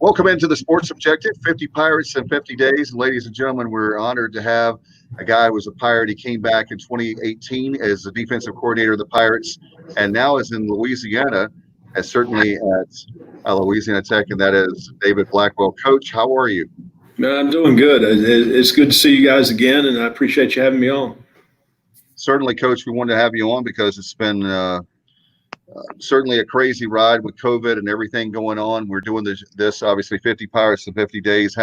Welcome into the Sports Objective, 50 Pirates in 50 days. Ladies and gentlemen, we're honored to have a guy who was a Pirate. He came back in 2018 as the defensive coordinator of the Pirates, and now is in Louisiana, as certainly at Louisiana Tech, and that is David Blackwell. Coach, how are you? I'm doing good. It's good to see you guys again, and I appreciate you having me on. Certainly, Coach, we wanted to have you on because it's been certainly a crazy ride with COVID and everything going on. We're doing this obviously 50 Pirates in 50 days.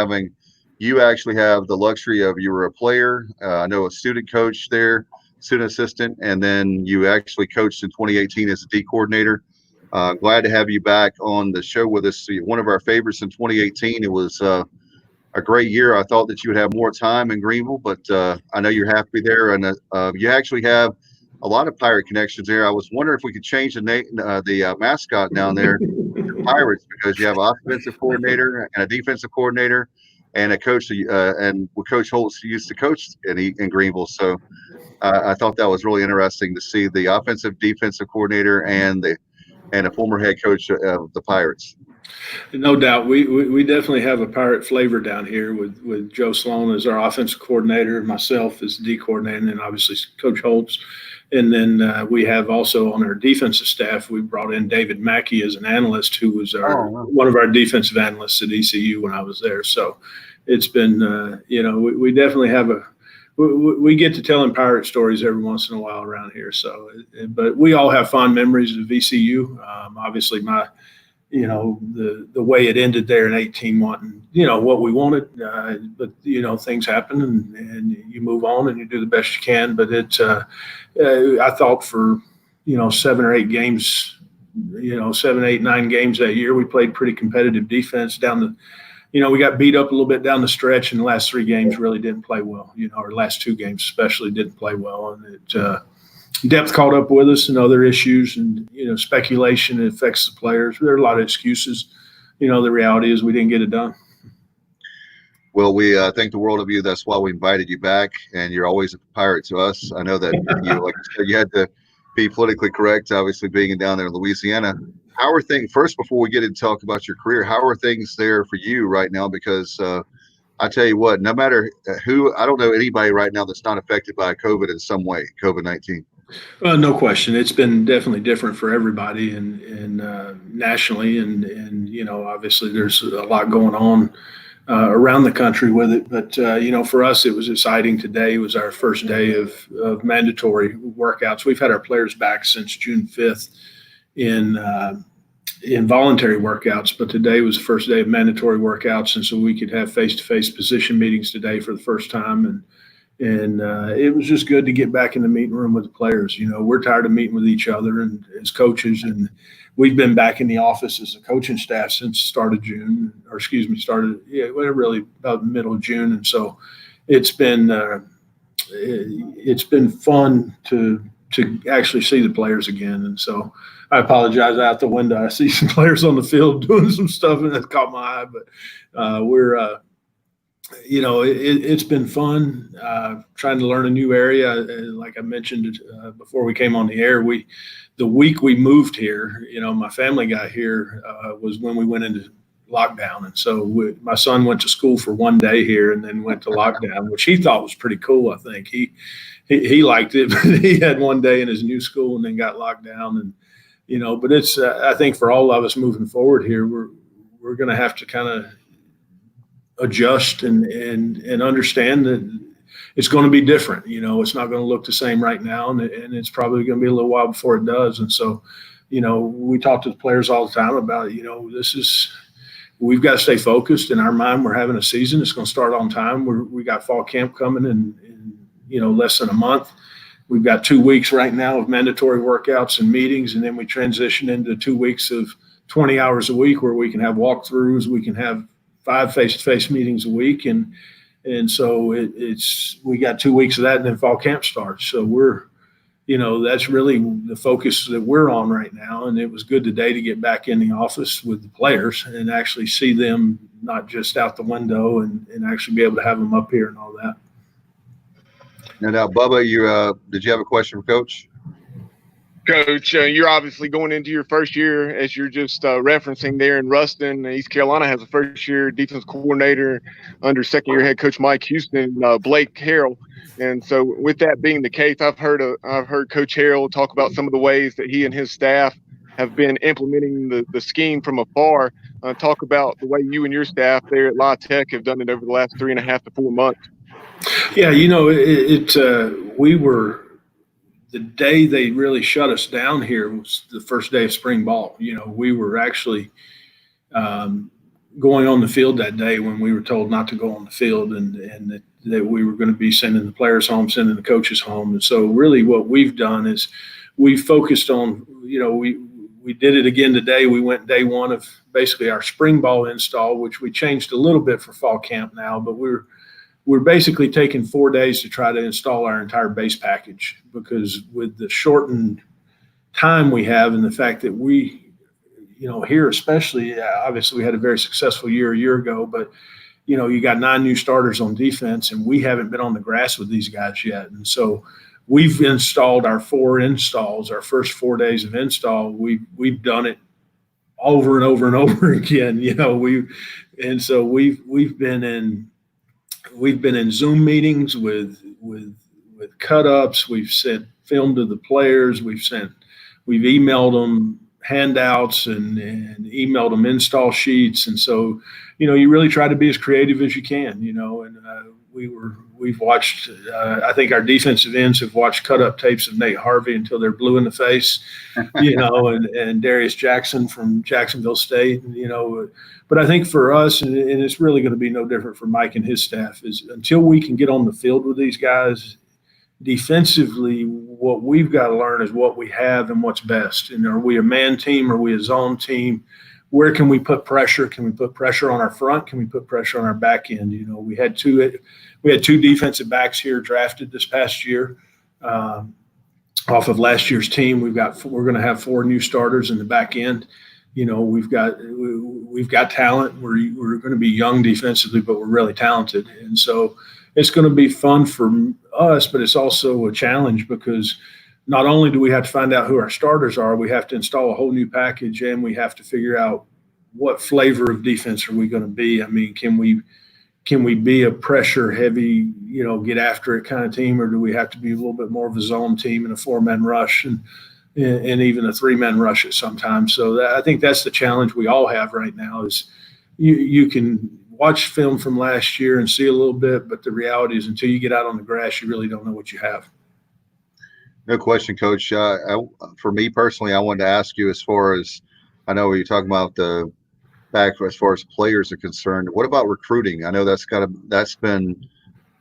You actually have the luxury of, you were a player, I know a student coach there, student assistant, and then you actually coached in 2018 as a D coordinator. Glad to have you back on the show with us. One of our favorites in 2018. It was a great year. I thought that you would have more time in Greenville, but I know you're happy there, and you actually have a lot of Pirate connections there. I was wondering if we could change the mascot down there to Pirates, because you have an offensive coordinator and a defensive coordinator and a coach, and Coach Holtz used to coach in Greenville. So I thought that was really interesting to see the offensive defensive coordinator and a former head coach of the Pirates. No doubt. We definitely have a Pirate flavor down here with Joe Sloan as our offensive coordinator, myself as D coordinator, and then obviously Coach Holtz. And then we have also on our defensive staff, we brought in David Mackey as an analyst, who was one of our defensive analysts at ECU when I was there. So it's been, we definitely have we get to telling Pirate stories every once in a while around here. So, but we all have fond memories of ECU. Obviously, the way it ended there in 18, wanting, what we wanted, but things happen and you move on and you do the best you can. But I thought for 7 or 8 games, 7, 8, 9 games that year, we played pretty competitive defense down we got beat up a little bit down the stretch, and the last 3 games really didn't play well. Our last 2 games especially didn't play well, and depth caught up with us and other issues, and speculation affects the players. There are a lot of excuses. The reality is we didn't get it done. Well, we think the world of you. That's why we invited you back, and you're always a Pirate to us. I know that you, like you said, you had to be politically correct, obviously being down there in Louisiana. How are things, first, before we get into talk about your career, how are things there for you right now? Because I tell you what, no matter who, I don't know anybody right now that's not affected by COVID in some way, COVID-19. No question. It's been definitely different for everybody and nationally. And obviously there's a lot going on around the country with it. But, for us, it was exciting. Today was our first day of mandatory workouts. We've had our players back since June 5th in voluntary workouts, but today was the first day of mandatory workouts. And so we could have face-to-face position meetings today for the first time. And it was just good to get back in the meeting room with the players. We're tired of meeting with each other and as coaches, and we've been back in the office as a coaching staff since started really about the middle of June. And so it's been fun to actually see the players again. And so I apologize, out the window I see some players on the field doing some stuff, and that caught my eye. But we're it's been fun trying to learn a new area. Like I mentioned before we came on the air, the week we moved here, my family got here was when we went into lockdown. And so my son went to school for 1 day here and then went to lockdown, which he thought was pretty cool. I think he liked it, but he had 1 day in his new school and then got locked down. And but it's I think for all of us moving forward here, we're going to have to kind of adjust and understand that it's going to be different. It's not going to look the same right now, and it's probably going to be a little while before it does. And so, we talk to the players all the time about, we've got to stay focused. In our mind, we're having a season. It's going to start on time. We got fall camp coming in less than a month. We've got 2 weeks right now of mandatory workouts and meetings, and then we transition into 2 weeks of 20 hours a week where we can have walkthroughs. We can have 5 face-to-face meetings a week. And so we got 2 weeks of that, and then fall camp starts. So that's really the focus that we're on right now. And it was good today to get back in the office with the players and actually see them, not just out the window, and actually be able to have them up here and all that. Now, Bubba, did you have a question for Coach? Coach, you're obviously going into your first year, as you're just referencing there in Ruston. East Carolina has a first-year defense coordinator under second-year head coach Mike Houston, Blake Harrell. And so, with that being the case, I've heard Coach Harrell talk about some of the ways that he and his staff have been implementing the scheme from afar. Talk about the way you and your staff there at La Tech have done it over the last 3.5 to 4 months. Yeah, we were. The day they really shut us down here was the first day of spring ball. We were actually going on the field that day when we were told not to go on the field, and that we were going to be sending the players home, sending the coaches home. And so really what we've done is we focused on, we did it again today. We went day one of basically our spring ball install, which we changed a little bit for fall camp now, but we're basically taking 4 days to try to install our entire base package, because with the shortened time we have and the fact that we, here especially, obviously we had a very successful year a year ago, but, you got 9 new starters on defense and we haven't been on the grass with these guys yet. And so we've installed our 4 installs, our first 4 days of install. We've done it over and over and over again, and so we've been in Zoom meetings with cut-ups. We've sent film to the players. We've emailed them handouts and emailed them install sheets. And so, you really try to be as creative as you can, and we've watched, I think our defensive ends have watched cut-up tapes of Nate Harvey until they're blue in the face, and Darius Jackson from Jacksonville State, But I think for us, and it's really going to be no different for Mike and his staff, is until we can get on the field with these guys defensively, what we've got to learn is what we have and what's best. And are we a man team? Are we a zone team? Where can we put pressure? Can we put pressure on our front? Can we put pressure on our back end? We had two defensive backs here drafted this past year off of last year's team. We're going to have 4 new starters in the back end. We've got talent. We're going to be young defensively, but we're really talented. And so it's going to be fun for us, but it's also a challenge, because not only do we have to find out who our starters are, we have to install a whole new package, and we have to figure out what flavor of defense are we going to be. I mean, can we be a pressure heavy, get after it kind of team, or do we have to be a little bit more of a zone team and a 4-man rush and even a 3-man rush at sometimes? So I think that's the challenge we all have right now, is you can watch film from last year and see a little bit, but the reality is until you get out on the grass, you really don't know what you have. No question, Coach. For me personally, I wanted to ask you, as far as I know you're talking about the back, as far as players are concerned, what about recruiting? I know that's been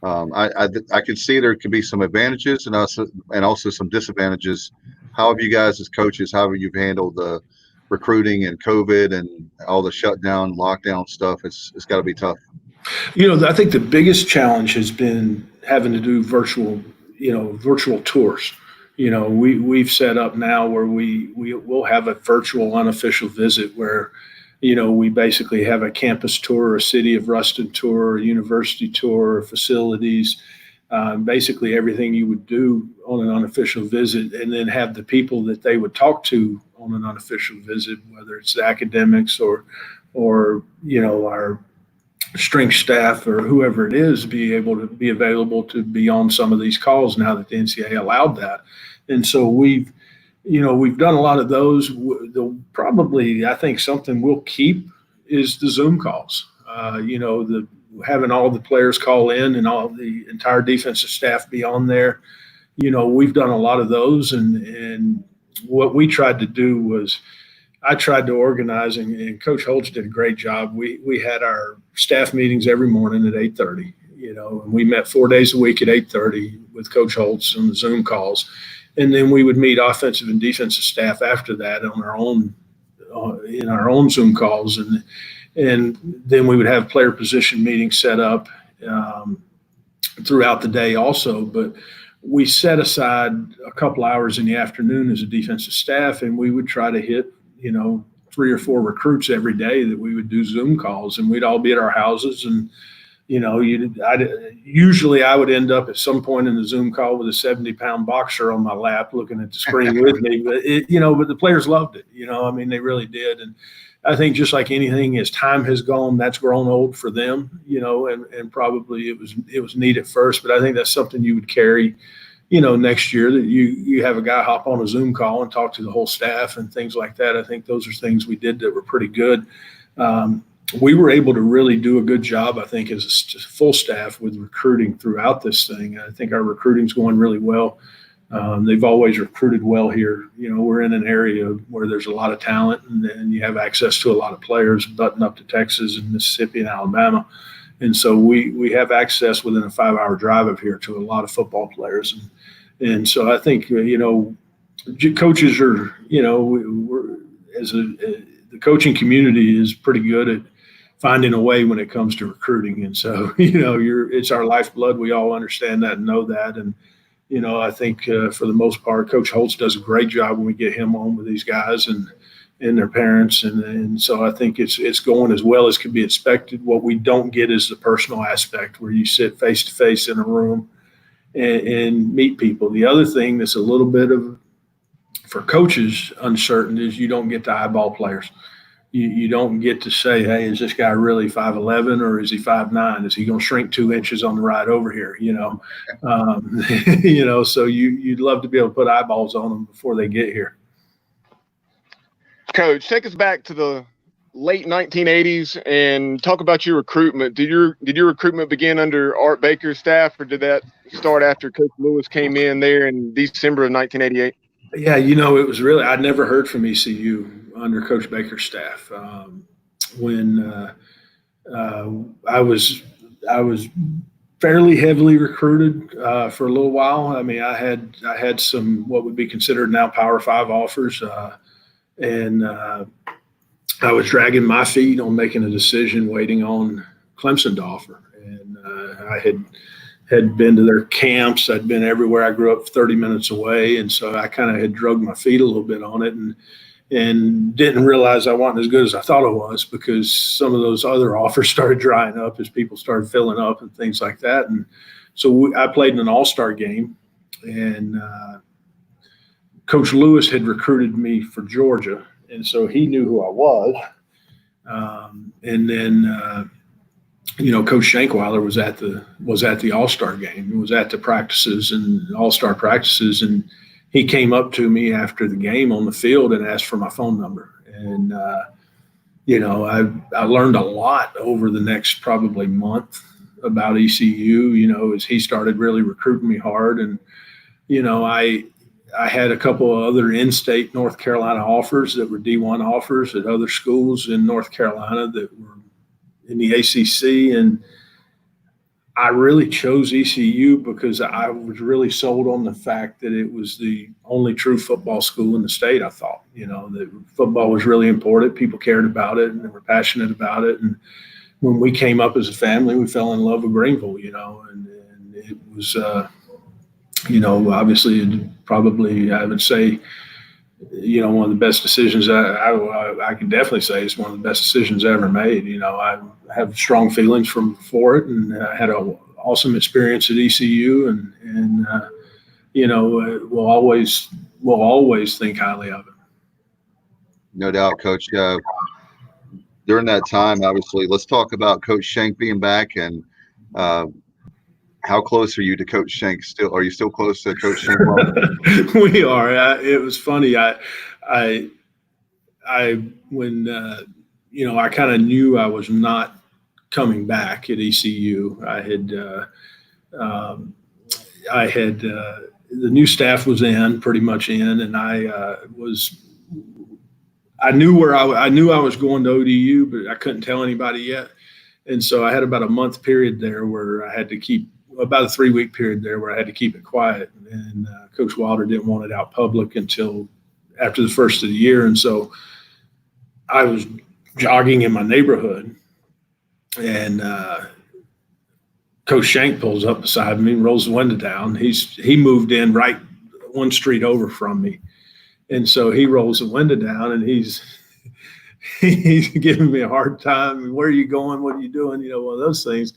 I can see there could be some advantages and also some disadvantages. How have you guys as coaches, how have you handled the recruiting and COVID and all the shutdown, lockdown stuff? It's got to be tough. I think the biggest challenge has been having to do virtual tours. We've set up now where we will have a virtual unofficial visit where, we basically have a campus tour, a city of Ruston tour, a university tour, facilities, basically everything you would do on an unofficial visit, and then have the people that they would talk to on an unofficial visit, whether it's the academics or our strength staff or whoever it is, be able to be available to be on some of these calls now that the NCAA allowed that. And so we've done a lot of those. Probably, I think something we'll keep is the Zoom calls. Having all the players call in and all the entire defensive staff be on there. We've done a lot of those, and what we tried to do was I tried to organize, and Coach Holtz did a great job. We had our staff meetings every morning at 8:30, and we met 4 days a week at 8:30 with Coach Holtz on the Zoom calls. And then we would meet offensive and defensive staff after that on our own, in our own Zoom calls. And then we would have player position meetings set up throughout the day also. But we set aside a couple hours in the afternoon as a defensive staff, and we would try to hit, 3 or 4 recruits every day that we would do Zoom calls, and we'd all be at our houses and Usually I would end up at some point in the Zoom call with a 70-pound boxer on my lap looking at the screen with me. But but the players loved it. They really did. And I think just like anything, as time has gone, that's grown old for them. And probably it was neat at first, but I think that's something you would carry. Next year that you have a guy hop on a Zoom call and talk to the whole staff and things like that. I think those are things we did that were pretty good. We were able to really do a good job, I think, as a full staff with recruiting throughout this thing. I think our recruiting's going really well. They've always recruited well here. We're in an area where there's a lot of talent, and you have access to a lot of players button up to Texas and Mississippi and Alabama. And so we have access within a 5-hour drive of here to a lot of football players. And so I think, coaches are, the coaching community is pretty good at finding a way when it comes to recruiting. And so, it's our lifeblood. We all understand that and know that. And, I think for the most part, Coach Holtz does a great job when we get him on with these guys and their parents. And so I think it's going as well as could be expected. What we don't get is the personal aspect where you sit face to face in a room and meet people. The other thing that's a little bit of, for coaches, uncertain is you don't get to eyeball players. You don't get to say, hey, is this guy really 5'11" or is he 5'9"? Is he going to shrink 2 inches on the ride over here? So you'd love to be able to put eyeballs on them before they get here. Coach, take us back to the late 1980s and talk about your recruitment. Did your recruitment begin under Art Baker's staff, or did that start after Coach Lewis came in there in December of 1988? Yeah, it was really – I'd never heard from ECU under Coach Baker's staff. When I was fairly heavily recruited for a little while. I had some what would be considered now Power 5 offers, and I was dragging my feet on making a decision, waiting on Clemson to offer. And I had been to their camps. I'd been everywhere. I grew up 30 minutes away. And so I kind of had drugged my feet a little bit on it and didn't realize I wasn't as good as I thought I was, because some of those other offers started drying up as people started filling up and things like that. And so I played in an all-star game, and Coach Lewis had recruited me for Georgia. And so he knew who I was. And then, Coach Shankweiler was at the All-Star game. He was at the practices and All-Star practices. And he came up to me after the game on the field and asked for my phone number. And, I learned a lot over the next probably month about ECU, as he started really recruiting me hard. And, I had a couple of other in-state North Carolina offers that were D1 offers at other schools in North Carolina that were in the ACC. And I really chose ECU because I was really sold on the fact that it was the only true football school in the state. I thought, that football was really important. People cared about it and they were passionate about it. And when we came up as a family, we fell in love with Greenville, and it was, obviously probably, I would say, one of the best decisions I can definitely say it's one of the best decisions I ever made. I have strong feelings for it, and I had an awesome experience at ECU, and we'll always think highly of it. No doubt, Coach. During that time, obviously, let's talk about Coach Shank being back, and how close are you to Coach Shank still? Are you still close to Coach Shank? We are. It was funny. I kind of knew I was not coming back at ECU. The new staff was pretty much in, and I knew I was going to ODU, but I couldn't tell anybody yet. And so I had about a month period there where I had to keep about a 3-week period there where I had to keep it quiet. And Coach Wilder didn't want it out public until after the first of the year. And so I was jogging in my neighborhood, and Coach Shank pulls up beside me and rolls the window down. He moved in right one street over from me. And so he rolls the window down, and he's giving me a hard time. Where are you going? What are you doing? One of those things.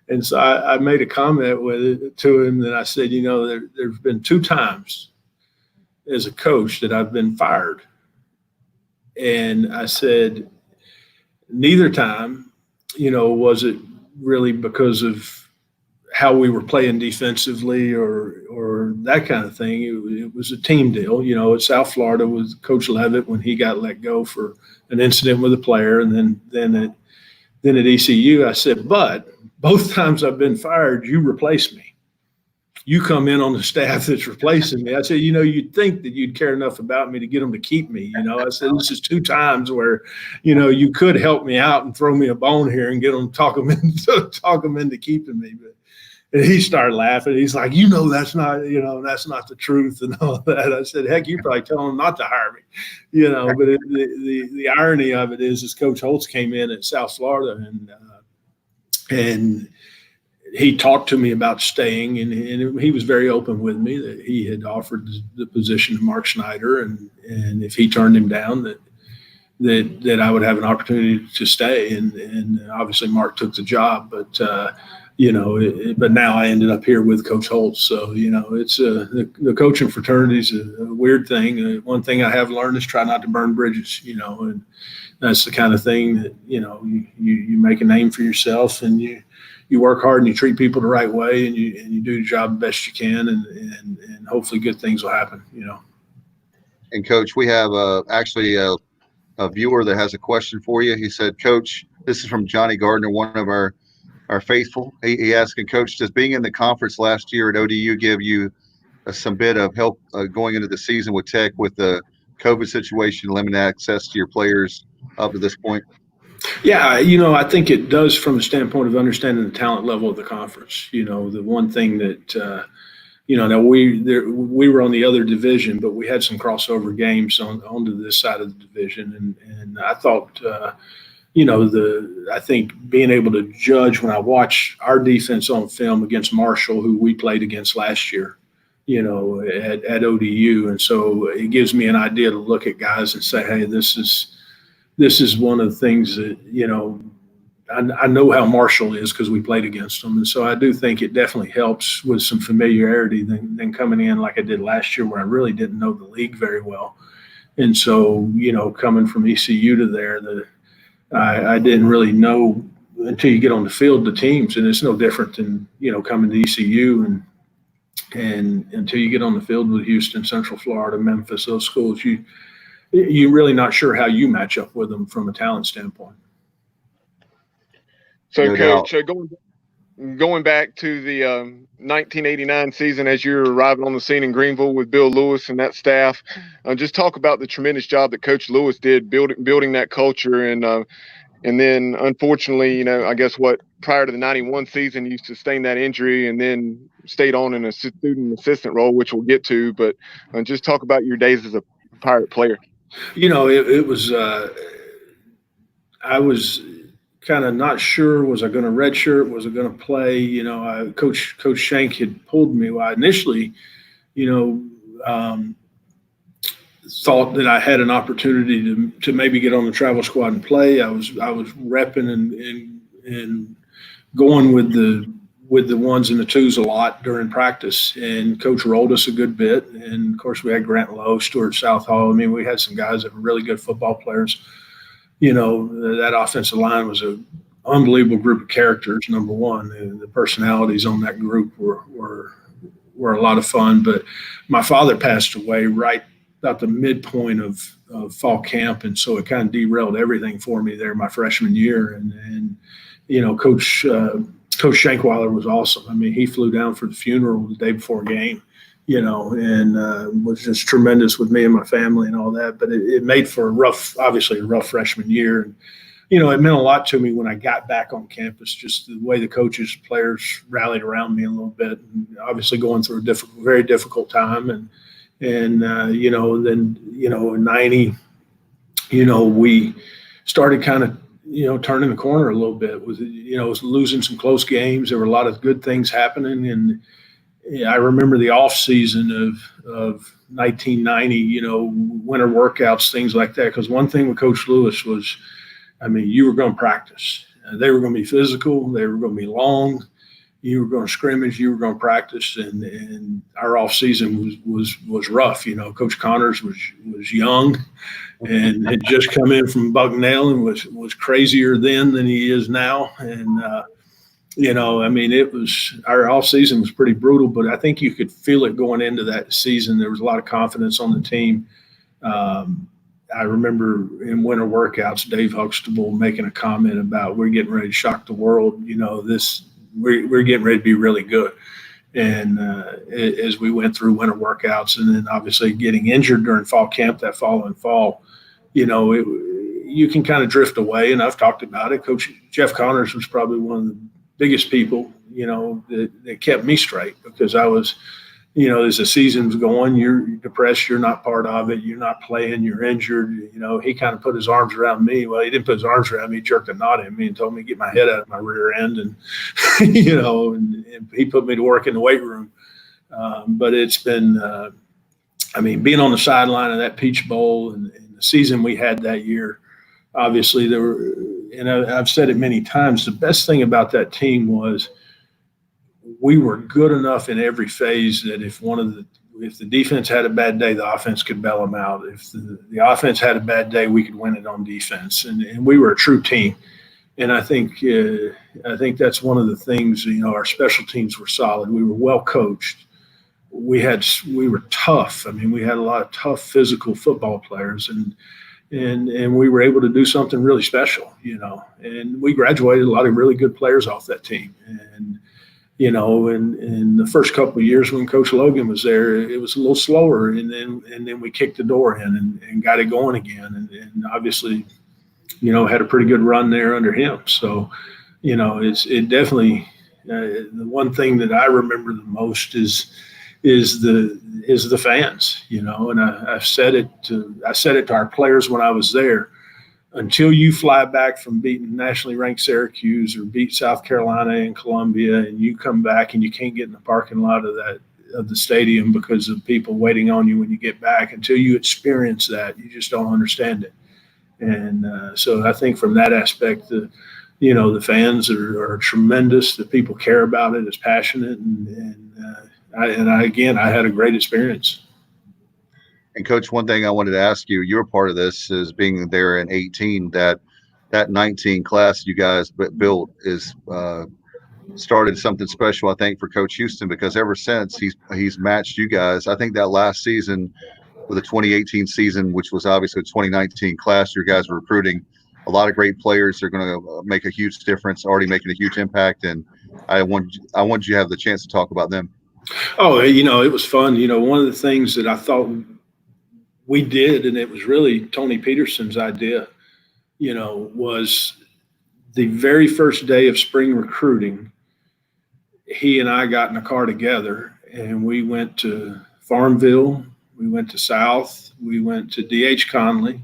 And so I made a comment to him that I said, there's been 2 times as a coach that I've been fired. And I said, neither time, was it really because of how we were playing defensively or that kind of thing. It was a team deal. At South Florida with Coach Levitt when he got let go for an incident with a player, and then at ECU, I said, but both times I've been fired, you replace me. You come in on the staff that's replacing me. I said, you'd think that you'd care enough about me to get them to keep me. I said, this is 2 times where, you could help me out and throw me a bone here and get them, talk them into keeping me. But and he started laughing. He's like, that's not the truth and all that. I said, heck, you probably tell him not to hire me, But the irony of it is Coach Holtz came in at South Florida and he talked to me about staying, and he was very open with me that he had offered the position to Mark Snyder, and if he turned him down, that I would have an opportunity to stay. And obviously Mark took the job, but but now I ended up here with Coach Holtz. So it's the coaching fraternity is a weird thing. One thing I have learned is try not to burn bridges. And that's the kind of thing that you make a name for yourself, and you work hard and you treat people the right way, and you do the job the best you can, and hopefully good things will happen, And Coach, we have actually a viewer that has a question for you. He said, Coach, this is from Johnny Gardner, one of our faithful. He asking, Coach, does being in the conference last year at ODU give you some bit of help going into the season with Tech with the COVID situation, limited access to your players up to this point? Yeah, I think it does from the standpoint of understanding the talent level of the conference. The one thing that, now we were on the other division, but we had some crossover games onto this side of the division. And I thought, I think being able to judge when I watch our defense on film against Marshall, who we played against last year, at ODU. And so it gives me an idea to look at guys and say, hey, this is one of the things that, I know how Marshall is because we played against them. And so I do think it definitely helps with some familiarity than coming in like I did last year where I really didn't know the league very well. And so, coming from ECU to there, I didn't really know until you get on the field the teams. And it's no different than, coming to ECU and until you get on the field with Houston, Central Florida, Memphis, those schools, you're really not sure how you match up with them from a talent standpoint. So, Coach, going back to the 1989 season as you're arriving on the scene in Greenville with Bill Lewis and that staff, just talk about the tremendous job that Coach Lewis did building that culture. And then, unfortunately, I guess prior to the 91 season, you sustained that injury and then stayed on in a student assistant role, which we'll get to. But just talk about your days as a Pirate player. It was I was kind of not sure, was I going to redshirt, was I going to play? Coach Shank had pulled me. Well, I initially, thought that I had an opportunity to maybe get on the travel squad and play. I was repping and going with the ones and the twos a lot during practice, and Coach rolled us a good bit. And of course we had Grant Lowe, Stuart Southall. I mean, we had some guys that were really good football players. That offensive line was an unbelievable group of characters, number one, and the personalities on that group were a lot of fun. But my father passed away right about the midpoint of fall camp, and so it kind of derailed everything for me there my freshman year. And Coach Shankweiler was awesome. I mean, he flew down for the funeral the day before game, and was just tremendous with me and my family and all that. But it made for obviously a rough freshman year. And, it meant a lot to me when I got back on campus, just the way the coaches, players rallied around me a little bit, and obviously going through a very difficult time. And then, in 90, we started kind of, turning the corner a little bit with, was losing some close games. There were a lot of good things happening. And I remember the off season of 1990, winter workouts, things like that. Because one thing with Coach Lewis was, I mean, you were going to practice. They were going to be physical. They were going to be long. You were going to scrimmage, you were going to practice, and our off season was rough. You know, Coach Connors was young and had just come in from Bucknell and was crazier then than he is now. And you know, I mean, our off season was pretty brutal, but I think you could feel it going into that season. There was a lot of confidence on the team. I remember in winter workouts, Dave Huxtable making a comment about we're getting ready to shock the world. You know, we're getting ready to be really good. And as we went through winter workouts and then obviously getting injured during fall camp that following fall, you know, you can kind of drift away. And I've talked about it. Coach Jeff Connors was probably one of the biggest people, you know, that kept me straight, because I was, you know, as the season's going, you're depressed, you're not part of it, you're not playing, you're injured. You know, he kind of put his arms around me. Well, he didn't put his arms around me, he jerked a knot at me and told me to get my head out of my rear end. And, you know, and he put me to work in the weight room. But it's been, I mean, being on the sideline of that Peach Bowl and the season we had that year, obviously there were, and I've said it many times, the best thing about that team was we were good enough in every phase that if the defense had a bad day, the offense could bail them out. If the offense had a bad day, we could win it on defense. And we were a true team. And I think that's one of the things, you know, our special teams were solid. We were well coached. We were tough. I mean, we had a lot of tough physical football players, and we were able to do something really special, you know. And we graduated a lot of really good players off that team. And you know, in the first couple of years when Coach Logan was there, it was a little slower, and then we kicked the door in and got it going again, and obviously, you know, had a pretty good run there under him. So, you know, it definitely the one thing that I remember the most is the fans, you know, and I said it to our players when I was there. Until you fly back from beating nationally ranked Syracuse or beat South Carolina and Columbia, and you come back and you can't get in the parking lot of the stadium because of people waiting on you when you get back, until you experience that, you just don't understand it. And so I think from that aspect, you know, the fans are tremendous. The people care about it, it's passionate, and I had a great experience. And Coach, one thing I wanted to ask you, you're part of this, is being there in 18, that 19 class you guys built is started something special, I think, for Coach Houston, because ever since he's matched you guys. I think that last season with the 2018 season, which was obviously the 2019 class, your guys were recruiting a lot of great players. They're going to make a huge difference, already making a huge impact. And I want you to have the chance to talk about them. Oh, you know, it was fun. You know, one of the things that I thought we did, and it was really Tony Peterson's idea, you know, was the very first day of spring recruiting, he and I got in a car together and we went to Farmville, we went to South, we went to D.H. Conley,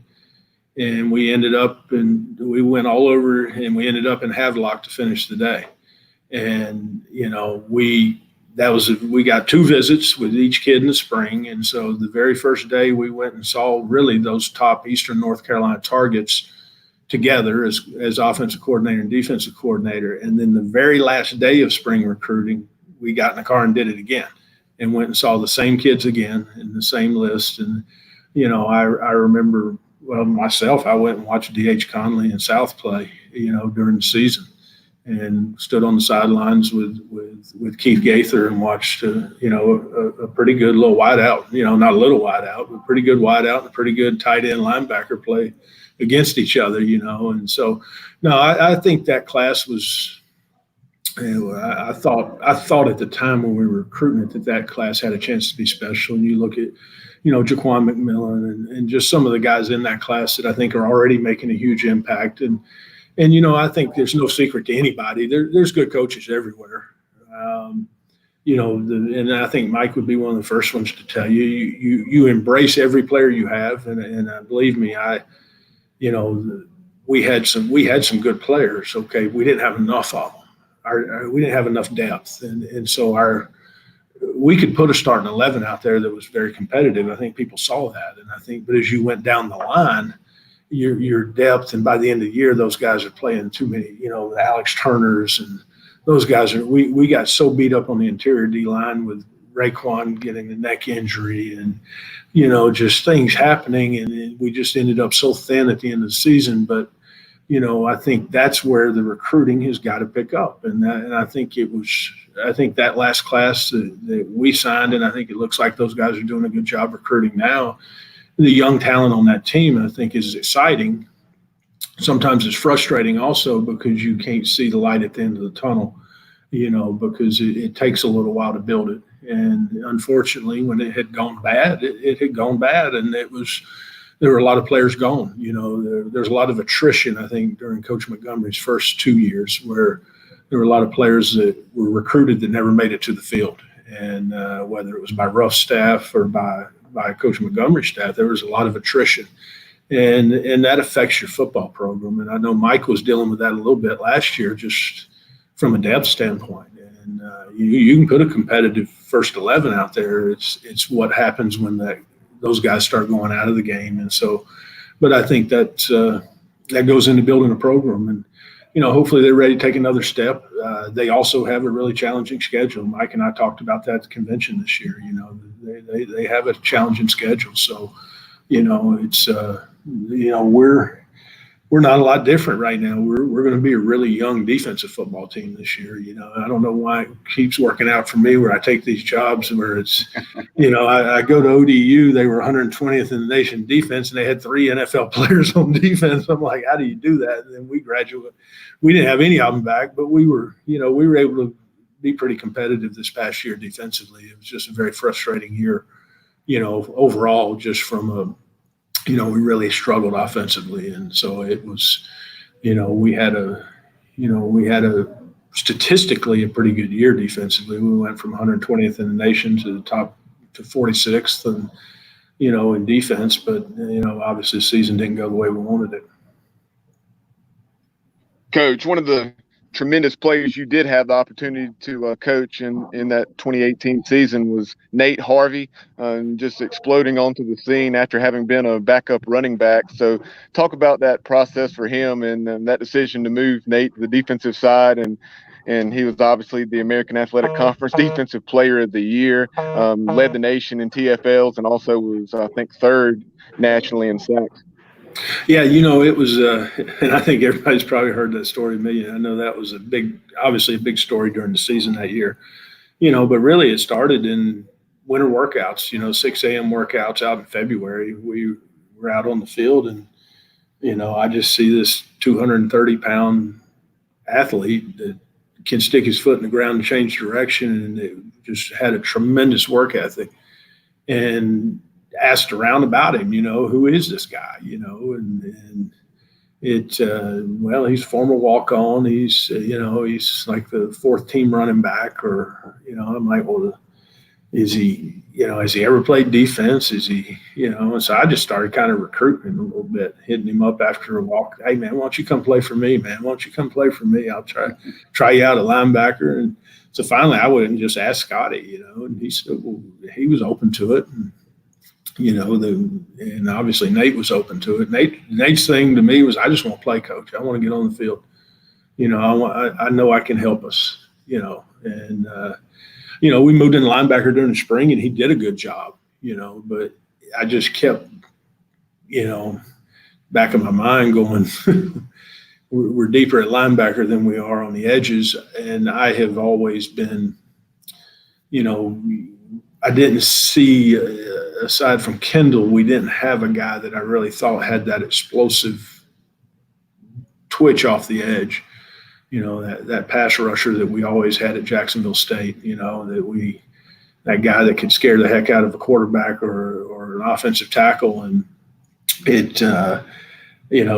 and we went all over, and we ended up in Havelock to finish the day. And, you know, we got 2 visits with each kid in the spring. And so the very first day we went and saw really those top Eastern North Carolina targets together as offensive coordinator and defensive coordinator. And then the very last day of spring recruiting, we got in the car and did it again and went and saw the same kids again in the same list. And, you know, I remember, well, myself, I went and watched D.H. Conley and South play, you know, during the season, and stood on the sidelines with Keith Gaither and watched, you know, a pretty good little wideout, you know, not a little wideout, but pretty good wideout and a pretty good tight end linebacker play against each other, you know. And so, no, I think that class was, you know, I thought at the time when we were recruiting it that class had a chance to be special. And you look at, you know, Jaquan McMillan and just some of the guys in that class that I think are already making a huge impact. And, you know, I think there's no secret to anybody. There's good coaches everywhere. You know, and I think Mike would be one of the first ones to tell you, you embrace every player you have. And believe me, you know, we had some good players. Okay. We didn't have enough of them. We didn't have enough depth. And so we could put a starting 11 out there that was very competitive. I think people saw that. And I think, but as you went down the line, your depth, and by the end of the year, those guys are playing too many, you know, the Alex Turners and those guys we got so beat up on the interior D line with Raekwon getting the neck injury and, just things happening. And we just ended up so thin at the end of the season. But, I think that's where the recruiting has got to pick up. And I think that last class that we signed, and I think it looks like those guys are doing a good job recruiting now. The young talent on that team, I think, is exciting. Sometimes it's frustrating also because you can't see the light at the end of the tunnel, because it takes a little while to build it. And unfortunately, when it had gone bad, it had gone bad, and there were a lot of players gone. There's a lot of attrition, I think, during Coach Montgomery's first 2 years, where there were a lot of players that were recruited that never made it to the field. And whether it was by Ruff's staff or by Coach Montgomery's staff, there was a lot of attrition. And that affects your football program. And I know Mike was dealing with that a little bit last year, just from a depth standpoint. And you can put a competitive first 11 out there. It's what happens when those guys start going out of the game. And so, but I think that goes into building a program. And, hopefully they're ready to take another step. They also have a really challenging schedule. Mike and I talked about that at the convention this year. They have a challenging schedule. So, it's we're not a lot different right now. We're going to be a really young defensive football team this year. I don't know why it keeps working out for me where I take these jobs where it's, I go to ODU, they were 120th in the nation defense, and they had 3 NFL players on defense. I'm like, how do you do that? And then we graduated. We didn't have any of them back, but we were able to be pretty competitive this past year defensively. It was just a very frustrating year, overall, just from we really struggled offensively. And so it was, we had a statistically a pretty good year defensively. We went from 120th in the nation to the top to 46th and, in defense, but, obviously the season didn't go the way we wanted it. Coach, one of the tremendous players you did have the opportunity to coach in that 2018 season was Nate Harvey, just exploding onto the scene after having been a backup running back. So talk about that process for him and that decision to move Nate to the defensive side. And he was obviously the American Athletic Conference Defensive Player of the Year, led the nation in TFLs, and also was, I think, 3rd nationally in sacks. Yeah, it was, and I think everybody's probably heard that story a million. I know that was obviously a big story during the season that year, but really it started in winter workouts, 6 a.m. workouts out in February. We were out on the field and, I just see this 230-pound athlete that can stick his foot in the ground and change direction, and it just had a tremendous work ethic. And asked around about him, who is this guy, and it, well, he's a former walk-on. He's, he's like the 4th team running back, or, I'm like, well, is he, has he ever played defense? Is he, and so I just started kind of recruiting him a little bit, hitting him up after a walk. Hey man, why don't you come play for me, man? Why don't you come play for me? I'll try you out at linebacker. And so finally I went and just asked Scotty, and he said, well, he was open to it. And, and obviously Nate was open to it. Nate's thing to me was, I just want to play, coach. I want to get on the field. I know I can help us, and, we moved in linebacker during the spring and he did a good job, but I just kept, back of my mind going, we're deeper at linebacker than we are on the edges. And I have always been, I didn't see, aside from Kendall, we didn't have a guy that I really thought had that explosive twitch off the edge. That pass rusher that we always had at Jacksonville State, that guy that could scare the heck out of a quarterback or an offensive tackle. And it,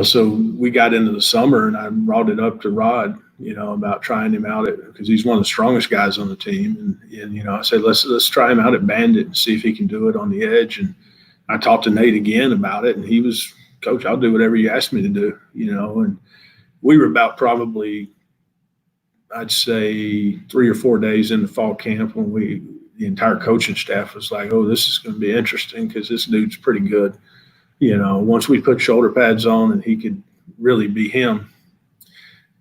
so we got into the summer and I brought it up to Rod, about trying him out because he's one of the strongest guys on the team. And I said, let's try him out at Bandit and see if he can do it on the edge. And I talked to Nate again about it, and he was, coach, I'll do whatever you ask me to do, and we were about probably, I'd say 3 or 4 days into fall camp when the entire coaching staff was like, oh, this is going to be interesting because this dude's pretty good. Once we put shoulder pads on and he could really be him,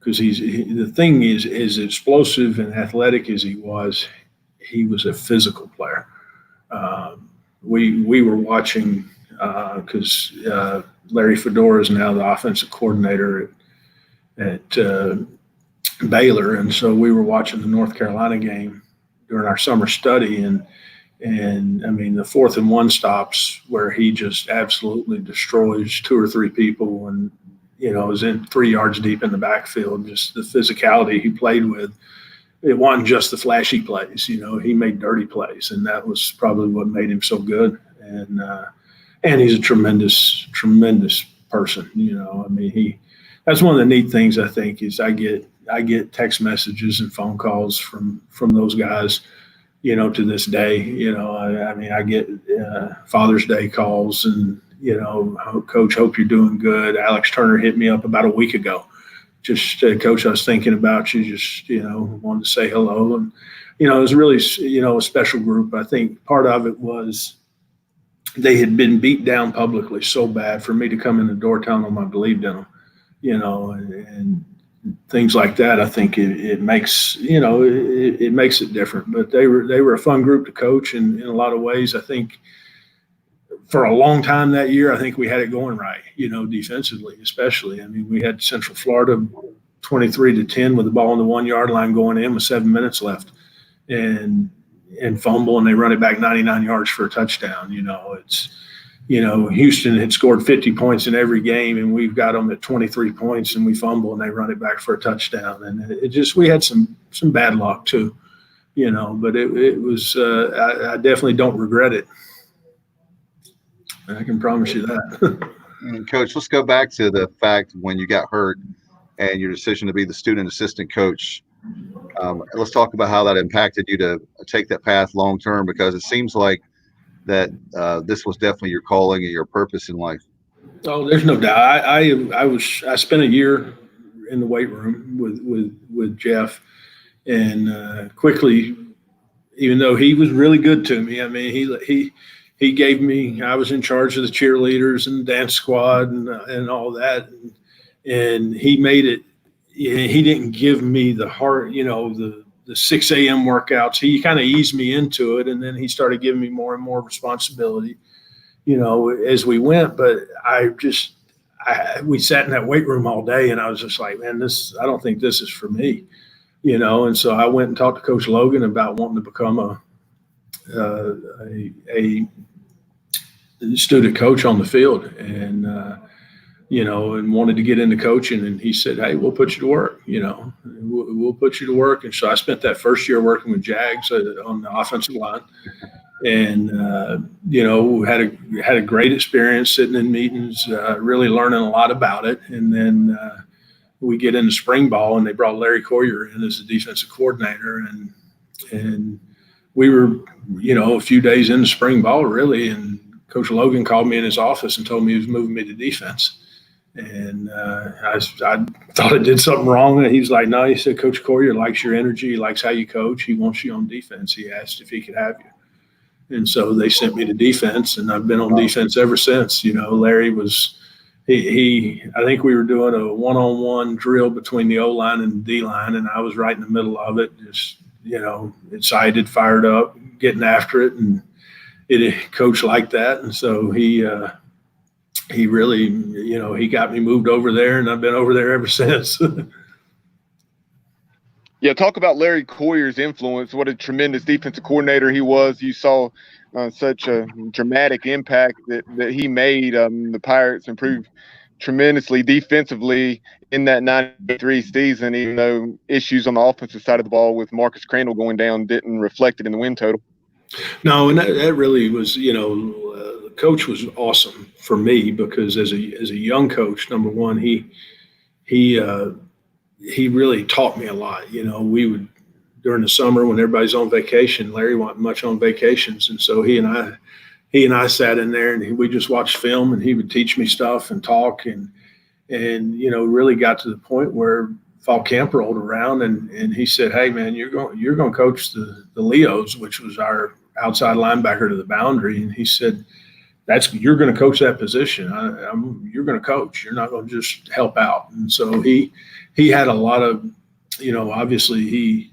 because the thing is, as explosive and athletic as he was a physical player. We were watching because Larry Fedora is now the offensive coordinator at Baylor, and so we were watching the North Carolina game during our summer study, and I mean the 4th and 1 stops where he just absolutely destroys 2 or 3 people, and is in 3 yards deep in the backfield. Just the physicality he played with. It wasn't just the flashy plays, he made dirty plays, and that was probably what made him so good. And he's a tremendous, tremendous person. I mean, that's one of the neat things I think is I get text messages and phone calls from those guys, to this day. I mean, I get Father's Day calls and, Coach, hope you're doing good. Alex Turner hit me up about a week ago. Just, Coach, I was thinking about you, just, wanted to say hello. And, it was really, a special group. I think part of it was they had been beat down publicly so bad for me to come in the door telling them I believed in them, and things like that. I think it makes, it makes it different. But they were a fun group to coach, and in a lot of ways, I think for a long time that year, I think we had it going right, defensively, especially. I mean, we had Central Florida 23-10 with the ball on the 1 yard line going in with 7 minutes left, and fumble, and they run it back 99 yards for a touchdown. Houston had scored 50 points in every game, and we've got them at 23 points, and we fumble, and they run it back for a touchdown. And we had some bad luck too, but it was, I definitely don't regret it. I can promise you that. And Coach, let's go back to the fact when you got hurt and your decision to be the student assistant coach. Let's talk about how that impacted you to take that path long term, because it seems like that this was definitely your calling and your purpose in life. Oh, there's no doubt. I spent a year in the weight room with Jeff, and quickly, even though he was really good to me, I mean, he gave me, I was in charge of the cheerleaders and the dance squad and all that. And he made it, he didn't give me the hard, the 6 a.m. workouts. He kind of eased me into it. And then he started giving me more and more responsibility, as we went. But we sat in that weight room all day, and I was just like, man, I don't think this is for me, And so I went and talked to Coach Logan about wanting to become a student coach on the field, and and wanted to get into coaching. And he said, hey, we'll put you to work, we'll put you to work. And so I spent that first year working with Jags on the offensive line, and had a great experience sitting in meetings, really learning a lot about it. And then we get into spring ball, and they brought Larry Coyer in as the defensive coordinator, and we were, a few days into spring ball, really, and Coach Logan called me in his office and told me he was moving me to defense. And I thought I did something wrong. And he was like, no, he said, Coach Coyer likes your energy. He likes how you coach. He wants you on defense. He asked if he could have you. And so they sent me to defense, and I've been on defense ever since. Larry was I think we were doing a one-on-one drill between the O-line and the D-line, and I was right in the middle of it, just, excited, fired up, getting after it, and coach liked that. And so he really, he got me moved over there, and I've been over there ever since. Yeah, talk about Larry Coyer's influence. What a tremendous defensive coordinator he was. You saw such a dramatic impact that he made. The Pirates improved tremendously defensively in that 93 season, even though issues on the offensive side of the ball with Marcus Crandall going down didn't reflect it in the win total. No, and that really was, the coach was awesome for me, because as a young coach, number one, he really taught me a lot. We would, during the summer when everybody's on vacation, Larry wasn't much on vacations, and so he and I sat in there, and we just watched film, and he would teach me stuff and talk, and really got to the point where fall camp rolled around, and he said, hey man, you're going to coach the Leos, which was our outside linebacker to the boundary. And he said, you're going to coach that position. You're going to coach. You're not going to just help out. And so he had a lot of, obviously he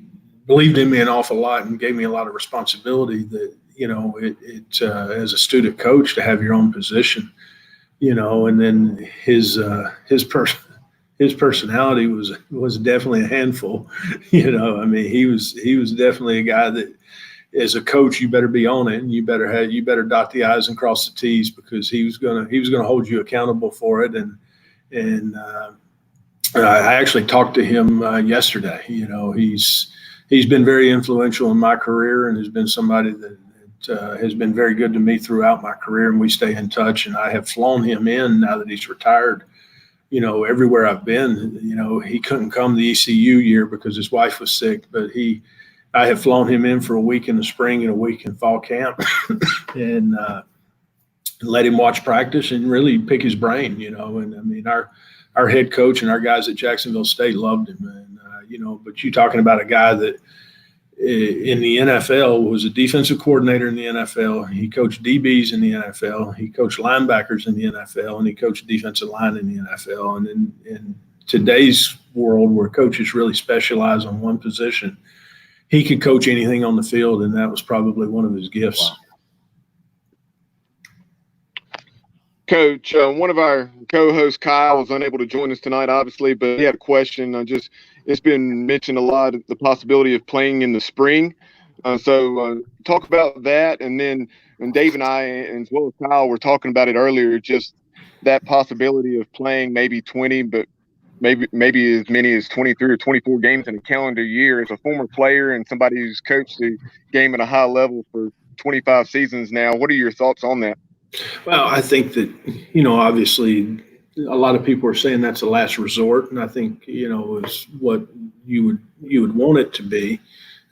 believed in me an awful lot and gave me a lot of responsibility that, as a student coach to have your own position, and then his personality was definitely a handful. I mean, he was definitely a guy that, as a coach, you better be on it, and you better dot the I's and cross the T's, because he was gonna hold you accountable for it. And I actually talked to him yesterday. He's been very influential in my career, and has been somebody that has been very good to me throughout my career, and we stay in touch. And I have flown him in now that he's retired. Everywhere I've been. He couldn't come the ECU year because his wife was sick, but I have flown him in for a week in the spring and a week in fall camp, and let him watch practice and really pick his brain. And I mean, our head coach and our guys at Jacksonville State loved him, and but you talking about a guy that in the NFL was a defensive coordinator in the NFL. He coached DBs in the NFL. He coached linebackers in the NFL, and he coached defensive line in the NFL. And in today's world, where coaches really specialize on one position, he could coach anything on the field, and that was probably one of his gifts. Wow. Coach, one of our co-hosts, Kyle, was unable to join us tonight, obviously, but he had a question. It's been mentioned a lot, the possibility of playing in the spring. So talk about that. And then Dave and I, as well as Kyle, were talking about it earlier, just that possibility of playing maybe 20, but maybe as many as 23 or 24 games in a calendar year. As a former player and somebody who's coached the game at a high level for 25 seasons now, what are your thoughts on that? Well, I think that, obviously a lot of people are saying that's a last resort, and I think, is what you would want it to be.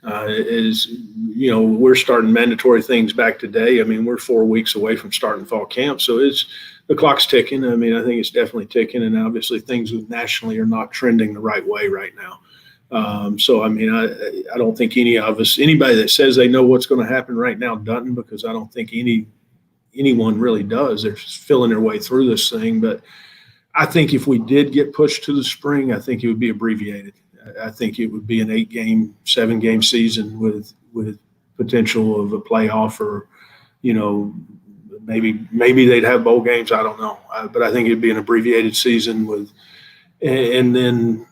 We're starting mandatory things back today. I mean, we're 4 weeks away from starting fall camp, so the clock's ticking. I mean, I think it's definitely ticking, and obviously things nationally are not trending the right way right now. So, I mean, I don't think anybody that says they know what's going to happen right now doesn't, because I don't think anyone really does. They're just feeling their way through this thing. But I think if we did get pushed to the spring, I think it would be abbreviated. I think it would be an 8-game, 7-game season with potential of a playoff, or, maybe they'd have bowl games. I don't know. But I think it'd be an abbreviated season and then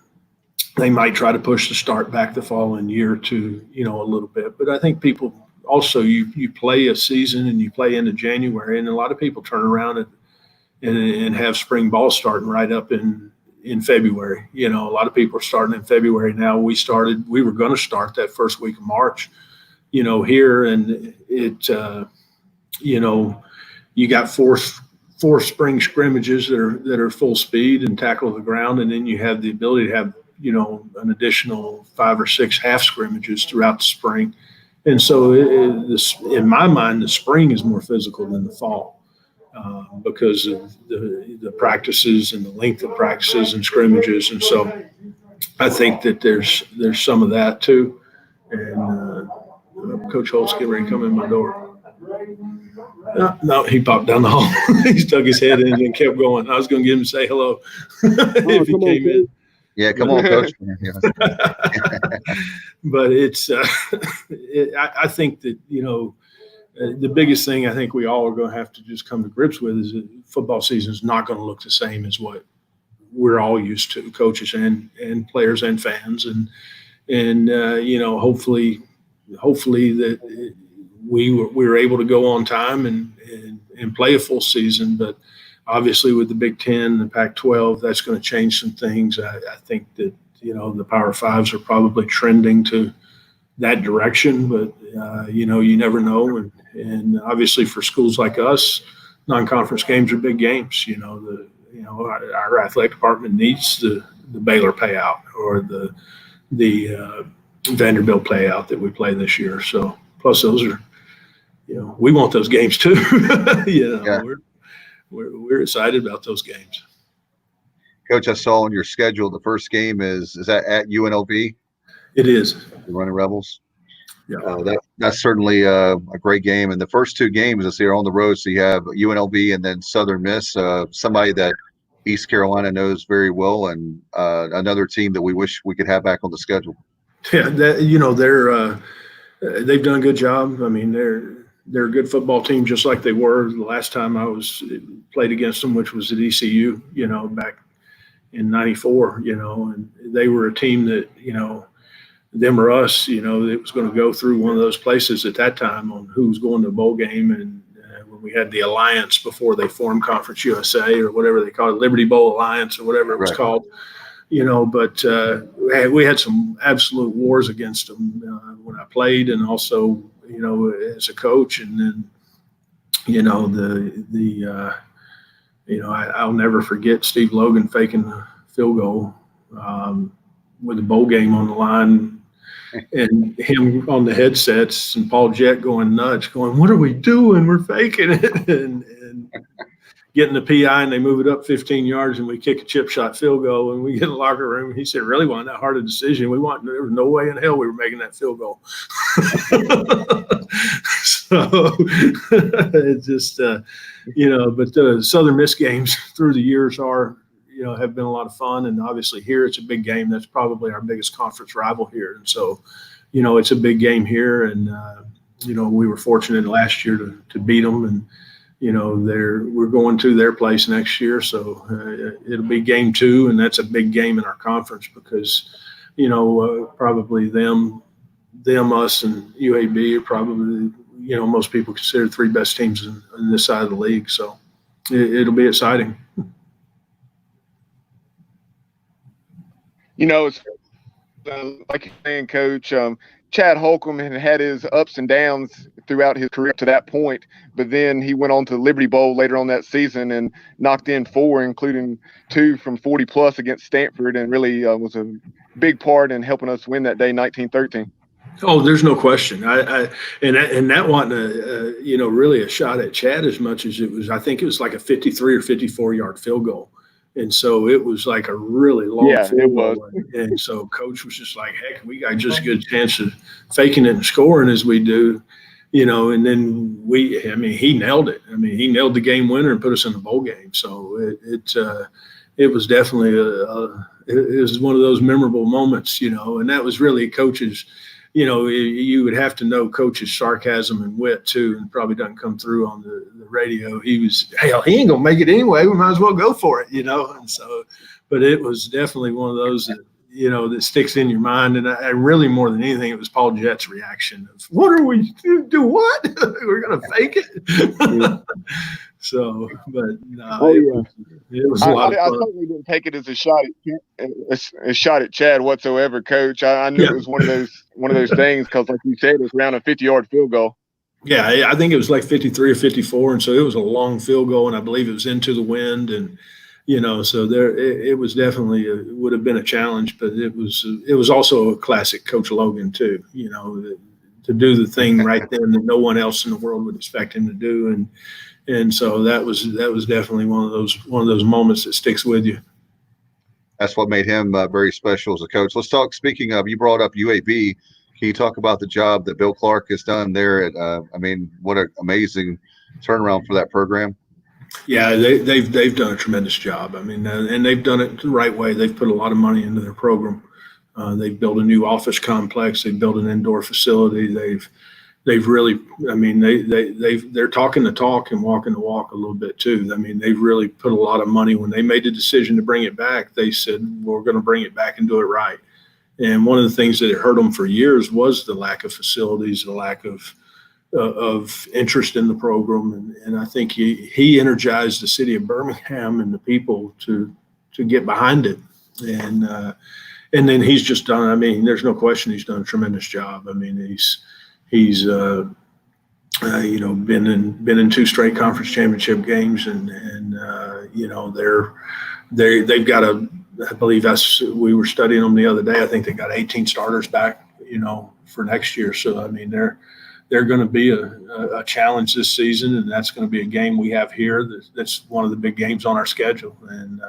they might try to push the start back the following year to, a little bit. But I think people also, you play a season and you play into January, and a lot of people turn around and have spring ball starting right up in February. A lot of people are starting in February now. We were going to start that first week of March, here, and it, you got four spring scrimmages that are full speed and tackle the ground, and then you have the ability to have, an additional 5 or 6 half scrimmages throughout the spring. And so in my mind, the spring is more physical than the fall, because of the practices and the length of practices and scrimmages. And so I think that there's some of that too. And Coach Holtz getting ready to come in my door. No, he popped down the hall. He stuck his head in and kept going. I was going to get him to say hello if he came in. Yeah, come on, Coach. But I think that, the biggest thing I think we all are going to have to just come to grips with is that football season is not going to look the same as what we're all used to, coaches and players and fans. And hopefully that we were able to go on time and play a full season. But obviously with the Big Ten, the Pac-12, that's going to change some things. I think that, the Power Fives are probably trending to that direction, but, you never know. And obviously for schools like us, non-conference games are big games. Our athletic department needs the Baylor payout or the Vanderbilt payout that we play this year. So plus those are, we want those games too. Yeah. We're excited about those games. Coach, I saw on your schedule the first game is that at UNLV? It is. The Running Rebels. That's certainly a great game. And the first two games this year on the road, so you have UNLV and then Southern Miss, somebody that East Carolina knows very well, and another team that we wish we could have back on the schedule. Yeah, they've done a good job. I mean, they're a good football team, just like they were the last time I played against them, which was at ECU, back in '94, and they were a team that, them or us, it was going to go through one of those places at that time on who was going to a bowl game. And when we had the alliance before they formed Conference USA or whatever they called it, Liberty Bowl Alliance or whatever it was called, but we had some absolute wars against them when I played, and also, as a coach. And then, I'll never forget Steve Logan faking the field goal with the bowl game on the line, and him on the headsets, and Paul Jett going nuts, going, "What are we doing? We're faking it." and getting the PI, and they move it up 15 yards, and we kick a chip shot field goal, and we get in the locker room. He said, "Really wasn't that hard a decision. There was no way in hell we were making that field goal." So it's just, but the Southern Miss games through the years have been a lot of fun. And obviously here it's a big game. That's probably our biggest conference rival here. And so, it's a big game here. And, we were fortunate last year to beat them. And, we're going to their place next year. So it'll be game 2. And that's a big game in our conference because, probably them, us, and UAB are probably, most people consider 3 best teams in this side of the league. So it'll be exciting. It's like you're saying, Coach, Chad Holcomb had his ups and downs throughout his career to that point, but then he went on to the Liberty Bowl later on that season and knocked in 4, including 2 from 40-plus against Stanford, and really was a big part in helping us win that day, 19-13. Oh, there's no question. And that wasn't really a shot at Chad as much as it was. I think it was like a 53 or 54-yard field goal. And so it was like a really long field goal. And so Coach was just like, heck, we got just a good chance of faking it and scoring as we do, and then he nailed it. He nailed the game winner and put us in the bowl game. So it was definitely it was one of those memorable moments, and that was really Coach's, you would have to know Coach's sarcasm and wit too, and probably doesn't come through on the radio. He was, hell, he ain't gonna make it anyway. We might as well go for it, And so, but it was definitely one of those that that sticks in your mind. And I really, more than anything, it was Paul Jett's reaction of, "What are we do? What we're gonna fake it?" So, but no, it was a lot of fun. I certainly didn't take it as a shot at Chad whatsoever, Coach. I knew it was one of those things because, like you said, it was around a 50-yard field goal. Yeah, I think it was like 53 or 54, and so it was a long field goal, and I believe it was into the wind, and so it was definitely would have been a challenge, but it was also a classic Coach Logan too. To do the thing right then that no one else in the world would expect him to do, and so that was definitely one of those moments that sticks with you. That's what made him very special as a coach. Let's talk. Speaking of, you brought up UAB. Can you talk about the job that Bill Clark has done there? What an amazing turnaround for that program. Yeah, they've done a tremendous job. And they've done it the right way. They've put a lot of money into their program. They've built a new office complex. They've built an indoor facility. They've really, they're talking the talk and walking the walk a little bit too. They've really put a lot of money. When they made the decision to bring it back, they said, we're going to bring it back and do it right. And one of the things that hurt them for years was the lack of facilities, the lack of interest in the program. And I think he energized the city of Birmingham and the people to get behind it. And then he's just done, there's no question he's done a tremendous job. He's been in 2 straight conference championship games, and they've got I believe we were studying them the other day. I think they got 18 starters back, for next year. So they're going to be a challenge this season, and that's going to be a game we have here. That's one of the big games on our schedule, and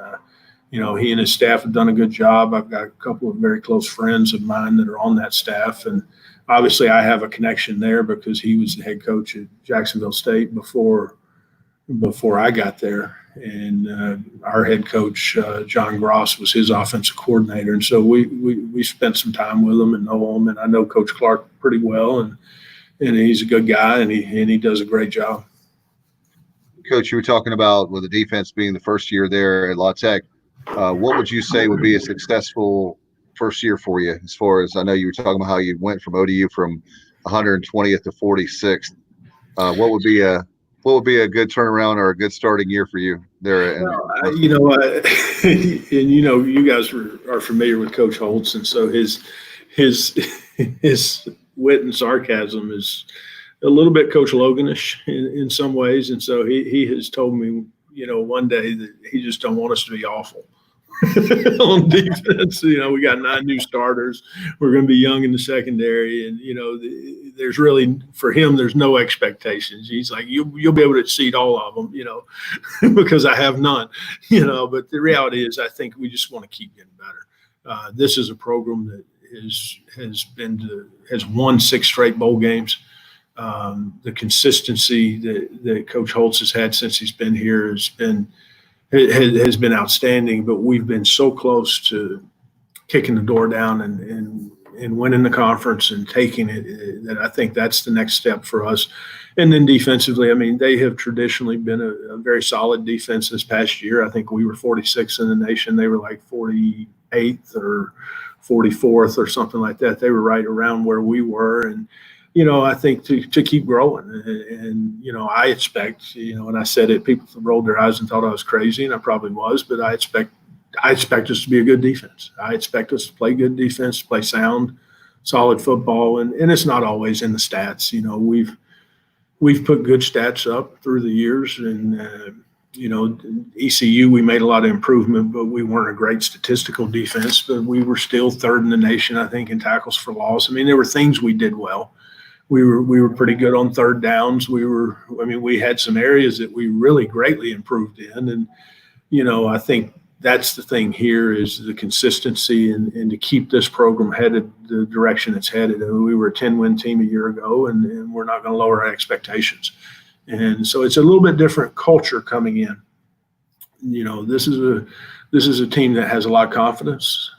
he and his staff have done a good job. I've got a couple of very close friends of mine that are on that staff, and obviously I have a connection there because he was the head coach at Jacksonville State before I got there. And our head coach, John Gross, was his offensive coordinator. And so we spent some time with him and know him. And I know Coach Clark pretty well. And he's a good guy, and he does a great job. Coach, you were talking about with the defense being the first year there at La Tech. What would you say would be a successful first year for you? As far as I know, you were talking about how you went from ODU from 120th to 46th. What would be a good turnaround or a good starting year for you there? And you guys are familiar with Coach Holtz, and so his wit and sarcasm is a little bit Coach Loganish in some ways. And so he has told me, one day that he just don't want us to be awful on defense. We got 9 new starters. We're going to be young in the secondary. And, there's really, for him, there's no expectations. He's like, you'll be able to exceed all of them, because I have none, but the reality is I think we just want to keep getting better. This is a program that has won 6 straight bowl games. The consistency that Coach Holtz has had since he's been here has been outstanding. But we've been so close to kicking the door down and winning the conference and taking it that I think that's the next step for us. And then defensively, I mean, they have traditionally been a very solid defense this past year. I think we were 46th in the nation. They were like 48th or 44th or something like that. They were right around where we were. And, I think to keep growing. And I expect, and I said it, people rolled their eyes and thought I was crazy, and I probably was, but I expect us to be a good defense. I expect us to play good defense, to play sound, solid football. And it's not always in the stats. We've put good stats up through the years, and, ECU, we made a lot of improvement, but we weren't a great statistical defense, but we were still 3rd in the nation, I think, in tackles for loss. I mean, there were things we did well. We were pretty good on 3rd downs. We had some areas that we really greatly improved in. And, I think that's the thing here is the consistency and to keep this program headed the direction it's headed. And we were a 10-win team a year ago, and we're not going to lower our expectations. And so it's a little bit different culture coming in. This is a team that has a lot of confidence.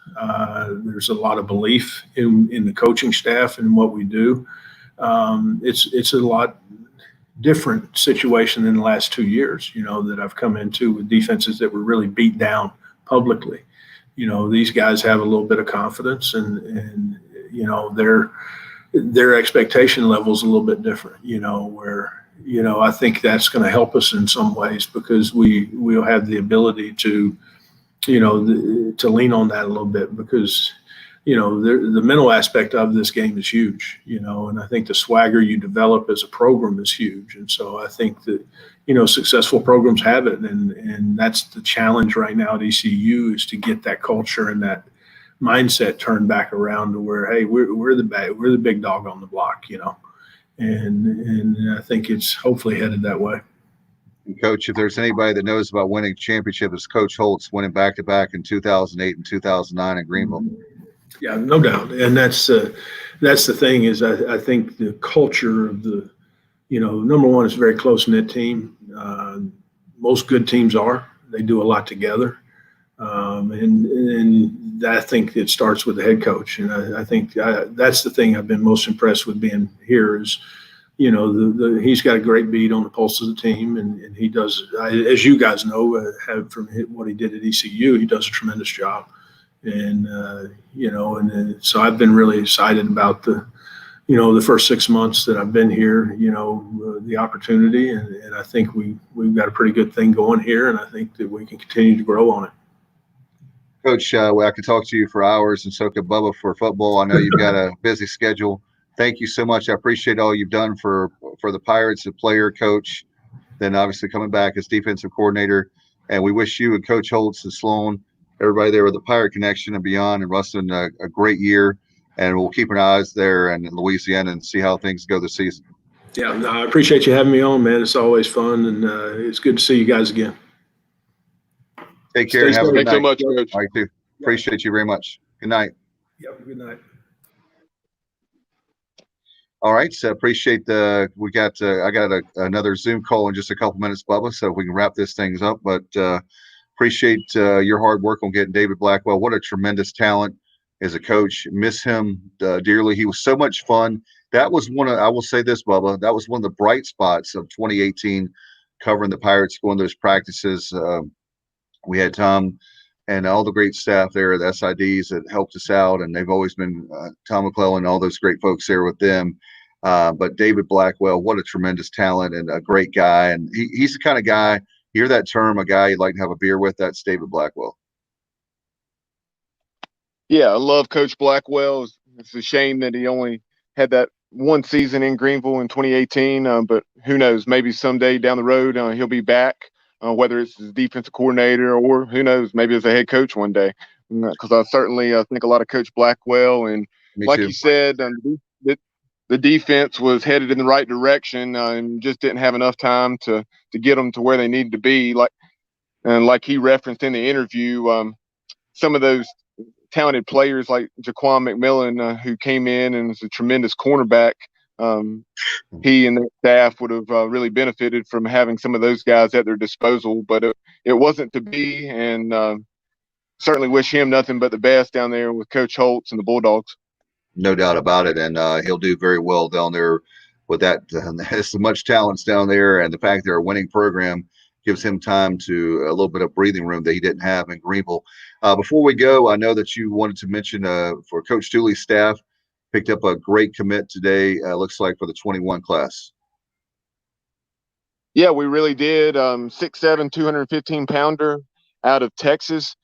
There's a lot of belief in the coaching staff and what we do. It's a lot different situation in the last 2 years, that I've come into with defenses that were really beat down publicly. These guys have a little bit of confidence and their expectation level is a little bit different, where, I think that's going to help us in some ways because we'll have the ability to, to lean on that a little bit because, the mental aspect of this game is huge, and I think the swagger you develop as a program is huge. And so I think that, successful programs have it. And that's the challenge right now at ECU is to get that culture and that mindset turned back around to where, hey, we're the big dog on the block, and I think it's hopefully headed that way. And Coach, if there's anybody that knows about winning championship, it's Coach Holtz, winning back-to-back in 2008 and 2009 in Greenville. Yeah, no doubt. And that's the thing is I think the culture of the, number one, it's a very close-knit team. Most good teams they do a lot together. And I think it starts with the head coach. And I think that's the thing I've been most impressed with being here is, he's got a great beat on the pulse of the team. And he does, as you guys know, from what he did at ECU, he does a tremendous job. And, so I've been really excited about the first 6 months that I've been here, the opportunity. And I think we've got a pretty good thing going here. And I think that we can continue to grow on it. Coach, I could talk to you for hours and so could Bubba for football. I know you've got a busy schedule. Thank you so much. I appreciate all you've done for the Pirates, a player, coach, then obviously coming back as defensive coordinator. And we wish you and Coach Holtz and Sloan, everybody there with the Pirate Connection and beyond, and Rustin a great year. And we'll keep our eyes there in Louisiana and see how things go this season. Yeah, no, I appreciate you having me on, man. It's always fun, and it's good to see you guys again. Take care and have a good night. Thanks so much, Coach. I too. Appreciate you very much. Good night. Yep, good night. All right. So appreciate we got, I got another Zoom call in just a couple minutes, Bubba. So we can wrap this things up, but appreciate your hard work on getting David Blackwell. What a tremendous talent as a coach. Miss him dearly. He was so much fun. That was I will say this, Bubba, that was one of the bright spots of 2018, covering the Pirates, going to those practices. We had Tom and all the great staff there, the SIDs that helped us out, and they've always been Tom McClellan and all those great folks there with them. But David Blackwell, what a tremendous talent and a great guy. And he's the kind of guy, you hear that term, a guy you'd like to have a beer with, that's David Blackwell. Yeah, I love Coach Blackwell. It's a shame that he only had that one season in Greenville in 2018, but who knows, maybe someday down the road he'll be back. Whether it's as defensive coordinator or who knows, maybe as a head coach one day. Because I certainly think a lot of Coach Blackwell. And Me like too. you said, the defense was headed in the right direction and just didn't have enough time to get them to where they needed to be. Like he referenced in the interview, some of those talented players like Jaquan McMillan, who came in and was a tremendous cornerback. He and the staff would have really benefited from having some of those guys at their disposal, but it wasn't to be, and certainly wish him nothing but the best down there with Coach Holtz and the Bulldogs. No doubt about it, and he'll do very well down there with that. There's so much talents down there, and the fact they're a winning program gives him time to a little bit of breathing room that he didn't have in Greenville. Before we go, I know that you wanted to mention for Coach Dooley's staff, picked up a great commit today, looks like for the 21 class. Yeah, we really did. 6'7", 215-pounder out of Texas.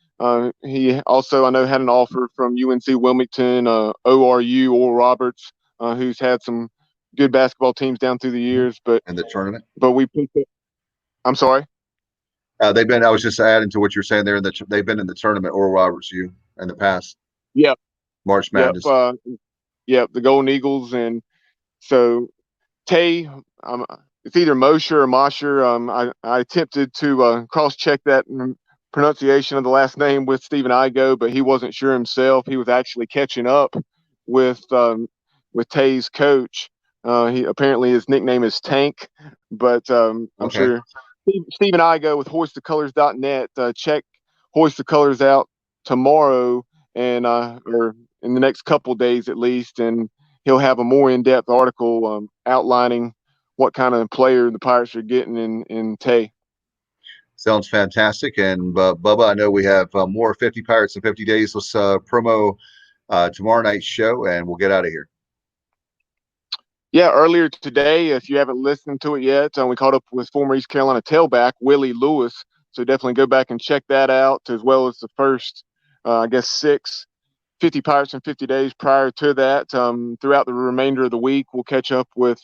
He also, I know, had an offer from UNC Wilmington, ORU, Oral Roberts, who's had some good basketball teams down through the years. But in the tournament. But we picked up. I'm sorry. They've been. I was just adding to what you're saying there. That they've been in the tournament, Oral Roberts, in the past. Yeah. March Madness. Yep, the Golden Eagles, and so Tay. It's either Mosher or Mosher. I attempted to cross-check that pronunciation of the last name with Stephen Igo, but he wasn't sure himself. He was actually catching up with Tay's coach. He apparently his nickname is Tank, but I'm sure Stephen Igo with hoistthecolors.net. Check Hoist the Colors out tomorrow and or in the next couple of days at least, and he'll have a more in-depth article outlining what kind of player the Pirates are getting in Tay. Sounds fantastic. And Bubba, I know we have more 50 Pirates in 50 days. Let's promo tomorrow night's show, and we'll get out of here. Yeah, earlier today, if you haven't listened to it yet, we caught up with former East Carolina tailback Willie Lewis. So definitely go back and check that out, as well as the first, 6 50 Pirates in 50 days prior to that. Throughout the remainder of the week, we'll catch up with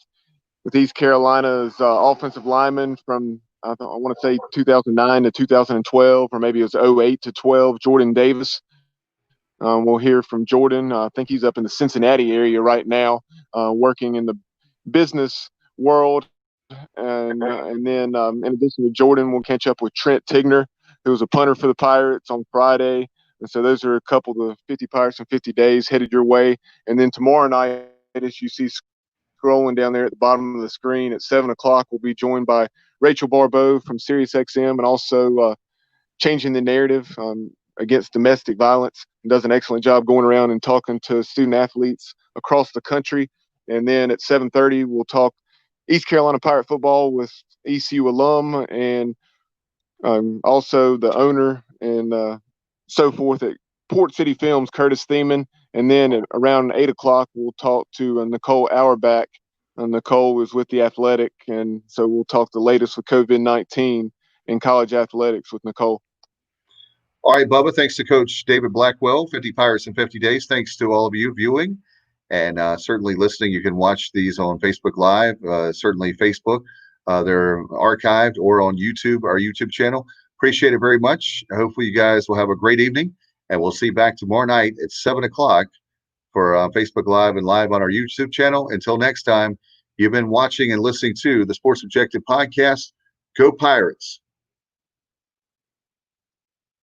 East Carolina's offensive lineman from, I want to say 2009 to 2012, or maybe it was 08 to 12, Jordan Davis. We'll hear from Jordan. I think he's up in the Cincinnati area right now, working in the business world. And then in addition to Jordan, we'll catch up with Trent Tigner, who was a punter for the Pirates on Friday. And so those are a couple of the 50 Pirates in 50 days headed your way. And then tomorrow night, as you see scrolling down there at the bottom of the screen at 7 o'clock, we'll be joined by Rachel Barbeau from SiriusXM, and also changing the narrative against domestic violence. And does an excellent job going around and talking to student athletes across the country. And then at 7:30, we'll talk East Carolina Pirate football with ECU alum and also the owner and so forth at Port City Films, Curtis Thiemann. And then at around 8 o'clock, we'll talk to Nicole Auerbach. Nicole is with The Athletic, and so we'll talk the latest with COVID-19 in college athletics with Nicole. All right, Bubba, thanks to Coach David Blackwell, 50 Pirates in 50 days. Thanks to all of you viewing and certainly listening. You can watch these on Facebook Live, certainly Facebook. They're archived or on YouTube, our YouTube channel. Appreciate it very much. Hopefully you guys will have a great evening, and we'll see you back tomorrow night at 7 o'clock for Facebook Live and live on our YouTube channel. Until next time, you've been watching and listening to the Sports Objective Podcast. Go Pirates.